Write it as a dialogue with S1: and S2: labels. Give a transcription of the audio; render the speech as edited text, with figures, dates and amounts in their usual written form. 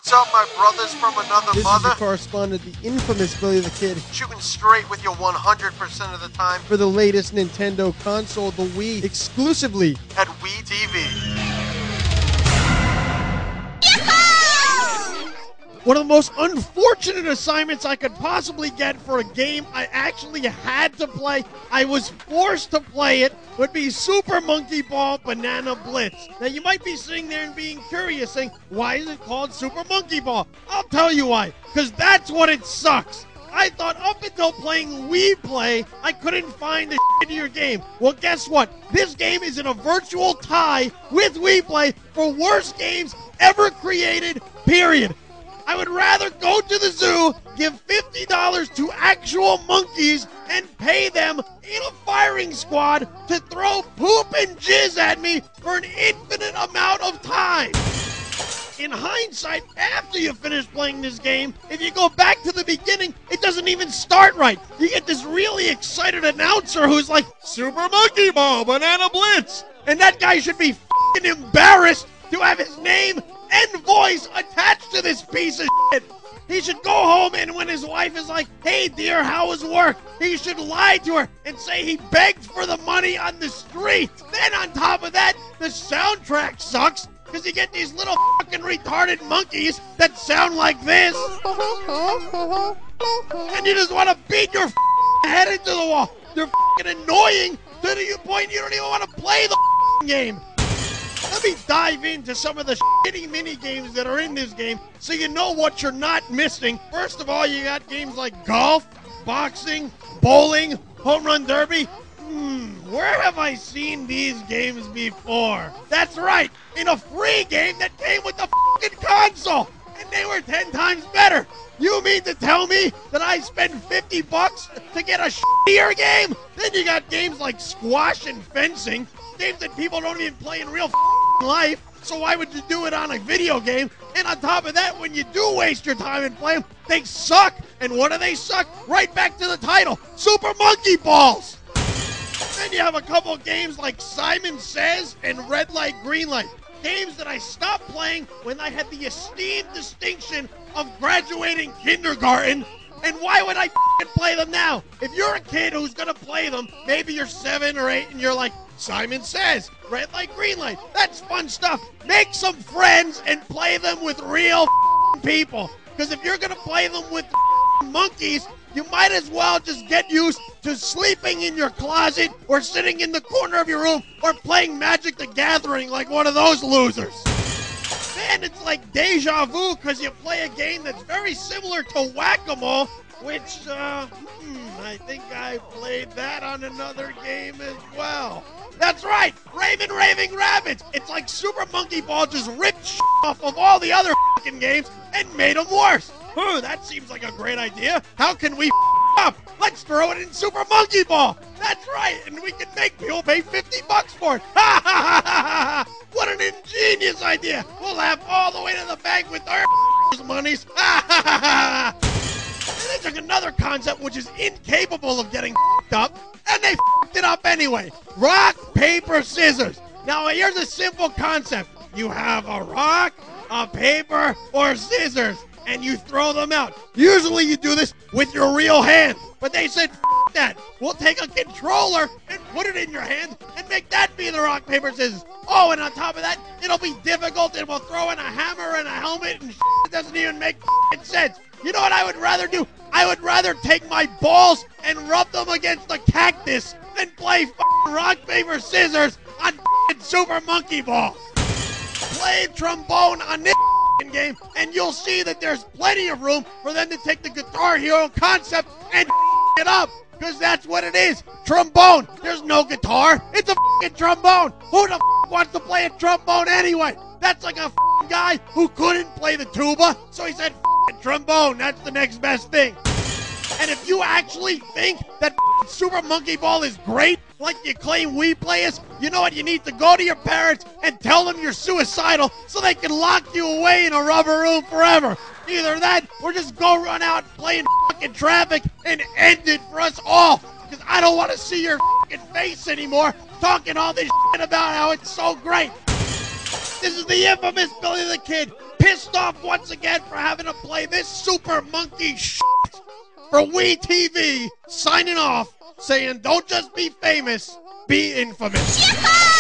S1: What's up, my brothers from another
S2: This
S1: mother?
S2: is your correspondent, the infamous Billy the Kid,
S1: Shooting straight with you 100% of the time
S2: for the latest Nintendo console, the Wii, exclusively
S1: at Wii TV.
S2: one of the most unfortunate assignments I could possibly get for a game I actually had to play. I was forced to play it. Would be Super Monkey Ball Banana Blitz. Now you might be sitting there and being curious, saying, why is it called Super Monkey Ball? I'll tell you why. Because that's what it sucks. I thought up until playing Wii Play, I couldn't find the shittier game. Well, guess what? This game is in a virtual tie with Wii Play for worst games ever created, period. I would rather go to the zoo, give $50 to actual monkeys, and pay them in a firing squad to throw poop and jizz at me for an infinite amount of time. In hindsight, after you finish playing this game, if you go back to the beginning, it doesn't even start right. You get this really excited announcer who's like, Super Monkey Ball Banana Blitz. And that guy should be f***ing embarrassed to have his name and voice attached to this piece of shit. He should go home, and when his wife is like, hey dear, how was work? He should lie to her and say he begged for the money on the street. Then on top of that, the soundtrack sucks because you get these little fucking retarded monkeys that sound like this. And you just want to beat your head into the wall. They're fucking annoying to the point you don't even want to play the game. Let me dive into some of the shitty mini games that are in this game so you know what you're not missing. First of all, you got games like golf, boxing, bowling, home run derby. Where have I seen these games before? That's right, in a free game that came with the fucking console, and they were 10 times better. You mean to tell me that I spend $50 to get a shittier game? Then you got games like squash and fencing, games that people don't even play in real life, so why would you do it on a video game? And on top of that, when you do waste your time and play them, they suck. And what do they suck? Right back to the title, Super Monkey Balls. Then you have a couple of games like Simon Says and Red Light, Green Light. Games that I stopped playing when I had the esteemed distinction of graduating kindergarten. And why would I play them now? If you're a kid who's going to play them, maybe you're 7 or 8 and you're like, Simon Says, Red Light, Green Light. That's fun stuff. Make some friends and play them with real people. Because if you're going to play them with monkeys, you might as well just get used to sleeping in your closet or sitting in the corner of your room or playing Magic the Gathering like one of those losers. Then it's like deja vu because you play a game that's very similar to Whack-A-Mole, which, I think I played that on another game as well. That's right, Raymond Raving Rabbids. It's like Super Monkey Ball just ripped off of all the other fucking games and made them worse. That seems like a great idea. How can we up? Let's throw it in Super Monkey Ball. That's right, and we can make people pay $50 for it. Ha ha ha ha ha! What an ingenious idea. We'll laugh all the way to the bank with our monies. Ha ha ha ha! And they took another concept which is incapable of getting up, and they it up anyway. Rock, paper, scissors. Now here's a simple concept. You have a rock, a paper, or scissors, and you throw them out. Usually you do this with your real hand, but they said that. We'll take a controller and put it in your hand and make that be the rock, paper, scissors. Oh, and on top of that, it'll be difficult, and we'll throw in a hammer and a helmet, and it doesn't even make sense. You know what I would rather do? I would rather take my balls and rub them against the cactus than play rock, paper, scissors on Super Monkey Ball. Play trombone on this game, and you'll see that there's plenty of room for them to take the Guitar Hero concept and it up, because that's what it is. Trombone. There's no guitar. It's a trombone. Who the wants to play a trombone anyway? That's like a guy who couldn't play the tuba, so he said trombone. That's the next best thing. And if you actually think that Super Monkey Ball is great, like you claim Wii Play is, you know what? You need to go to your parents and tell them you're suicidal so they can lock you away in a rubber room forever. Either that or just go run out playing fucking traffic and end it for us all. Because I don't want to see your fucking face anymore talking all this shit about how it's so great. This is the infamous Billy the Kid. pissed off once again for having to play this super monkey shit for WeTV, signing off, saying don't just be famous, be infamous.